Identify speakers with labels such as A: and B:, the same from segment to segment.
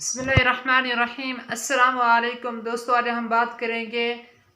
A: बिस्मिल्लाहिर्रहमानिर्रहीम। अस्सलाम वालेकुम दोस्तों, आज हम बात करेंगे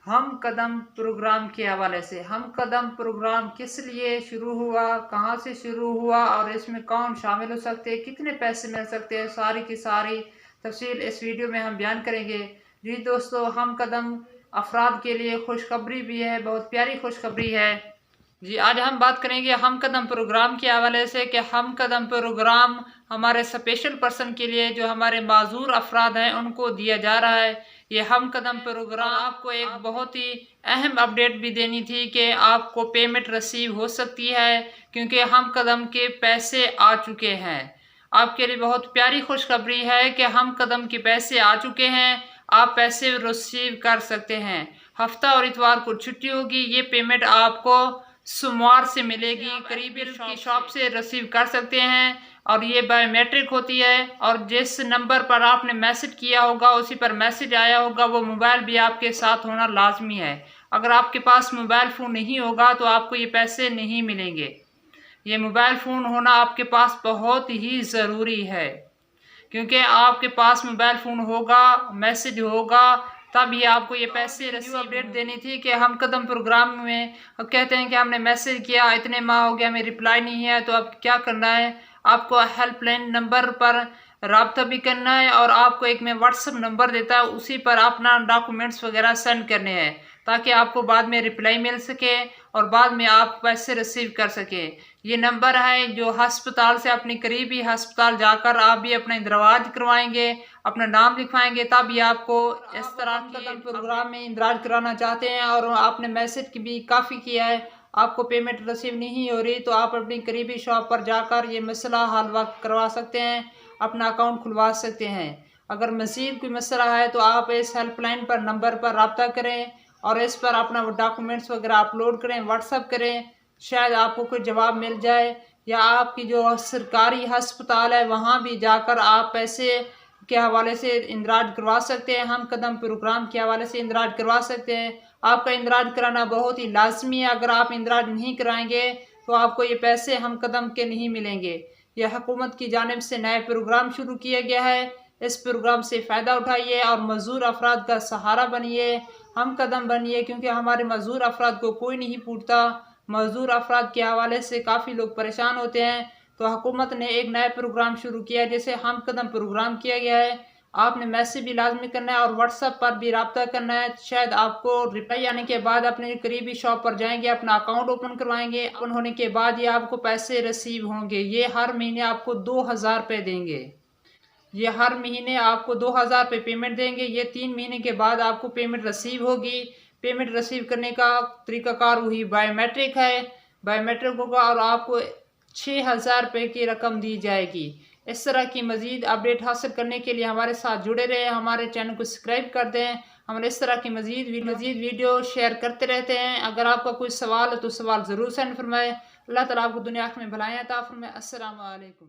A: हम कदम प्रोग्राम के हवाले से। हम कदम प्रोग्राम किस लिए शुरू हुआ, कहां से शुरू हुआ और इसमें कौन शामिल हो सकते हैं, कितने पैसे मिल सकते हैं, सारी की सारी तफसील इस वीडियो में हम बयान करेंगे। जी दोस्तों, हम कदम अफराद के लिए खुशखबरी भी है, बहुत प्यारी खुशखबरी है। जी, आज हम बात करेंगे हम कदम प्रोग्राम के हवाले से कि हम कदम प्रोग्राम हमारे स्पेशल पर्सन के लिए, जो हमारे माजूर अफराद हैं, उनको दिया जा रहा है। ये हम कदम प्रोग्राम आपको एक बहुत ही अहम अपडेट भी देनी थी कि आपको पेमेंट रिसीव हो सकती है, क्योंकि हम कदम के पैसे आ चुके हैं। आपके लिए बहुत प्यारी खुशखबरी है कि हम कदम के पैसे आ चुके हैं। आप पैसे रिसीव कर सकते हैं। हफ्ता और इतवार को छुट्टी होगी। ये पेमेंट आपको सोमवार से मिलेगी। करीबी की शॉप से रिसीव कर सकते हैं और ये बायोमेट्रिक होती है। और जिस नंबर पर आपने मैसेज किया होगा उसी पर मैसेज आया होगा, वो मोबाइल भी आपके साथ होना लाजमी है। अगर आपके पास मोबाइल फ़ोन नहीं होगा तो आपको ये पैसे नहीं मिलेंगे। ये मोबाइल फ़ोन होना आपके पास बहुत ही ज़रूरी है, क्योंकि आपके पास मोबाइल फ़ोन होगा, मैसेज होगा, तब ये आपको ये पैसे रिसीव अपडेट देनी थी कि हम कदम प्रोग्राम में अब कहते हैं कि हमने मैसेज किया, इतने माह हो गया, हमें रिप्लाई नहीं है। तो अब क्या करना है, आपको हेल्पलाइन नंबर पर रब्ता भी करना है और आपको एक मैं व्हाट्सअप नंबर देता है, उसी पर अपना डॉक्यूमेंट्स वगैरह सेंड करने हैं, ताकि आपको बाद में रिप्लाई मिल सके और बाद में आप पैसे रिसीव कर सके। ये नंबर है जो अस्पताल से, अपनी करीबी अस्पताल जाकर आप भी अपना इंदराज करवाएंगे, अपना नाम लिखवाएंगे, तब ये आपको इस तरह कदम प्रोग्राम में इंदराज कराना चाहते हैं और आपने मैसेज भी काफ़ी किया है, आपको पेमेंट रिसीव नहीं हो रही, तो आप अपनी करीबी शॉप पर जाकर ये मसला हल वक्त करवा सकते हैं, अपना अकाउंट खुलवा सकते हैं। अगर मज़ीद कोई मसला है तो आप इस हेल्पलाइन पर नंबर पर रब्ता करें और इस पर अपना डॉक्यूमेंट्स वगैरह अपलोड करें, व्हाट्सअप करें, शायद आपको कोई जवाब मिल जाए। या आपकी जो सरकारी अस्पताल है वहाँ भी जाकर आप पैसे के हवाले से इंदराज करवा सकते हैं, हम कदम प्रोग्राम के हवाले से इंदराज करवा सकते हैं। आपका इंदराज कराना बहुत ही लाजमी है। अगर आप इंदराज नहीं कराएंगे तो आपको ये पैसे हम कदम के नहीं मिलेंगे। यह हुकूमत की जानिब से नया प्रोग्राम शुरू किया गया है। इस प्रोग्राम से फ़ायदा उठाइए और मजदूर अफराद का सहारा बनिए, हम कदम बनिए, क्योंकि हमारे मजदूर अफराद को कोई नहीं पूछता। मजदूर अफराद के हवाले से काफ़ी लोग परेशान होते हैं। तो हुकूमत ने एक नया प्रोग्राम शुरू किया है, जैसे हम कदम प्रोग्राम किया गया है। आपने मैसेज भी लाजमी करना है और व्हाट्सएप पर भी रब्ता करना है। शायद आपको रिप्लाई आने के बाद अपने करीबी शॉप पर जाएंगे, अपना अकाउंट ओपन करवाएंगे, ओपन होने के बाद ये आपको पैसे रिसीव होंगे। ये हर महीने आपको 2000 रुपये देंगे। ये हर महीने आपको 2000 रुपये पेमेंट देंगे। ये 3 महीने के बाद आपको पेमेंट रिसीव होगी। पेमेंट रिसीव करने का तरीकाकार वही बायोमेट्रिक है, बायोमेट्रिक होगा और आपको 6000 रुपये की रकम दी जाएगी। इस तरह की मज़ीद अपडेट हासिल करने के लिए हमारे साथ जुड़े रहें, हमारे चैनल को सब्सक्राइब कर दें। हम इस तरह की मज़ीद वीडियो शेयर करते रहते हैं। अगर आपका कोई सवाल है तो सवाल ज़रूर सेंड फरमाएँ। अल्लाह ताला आपको दुनिया में भलाएं अता फरमाए। अस्सलामु अलैकुम।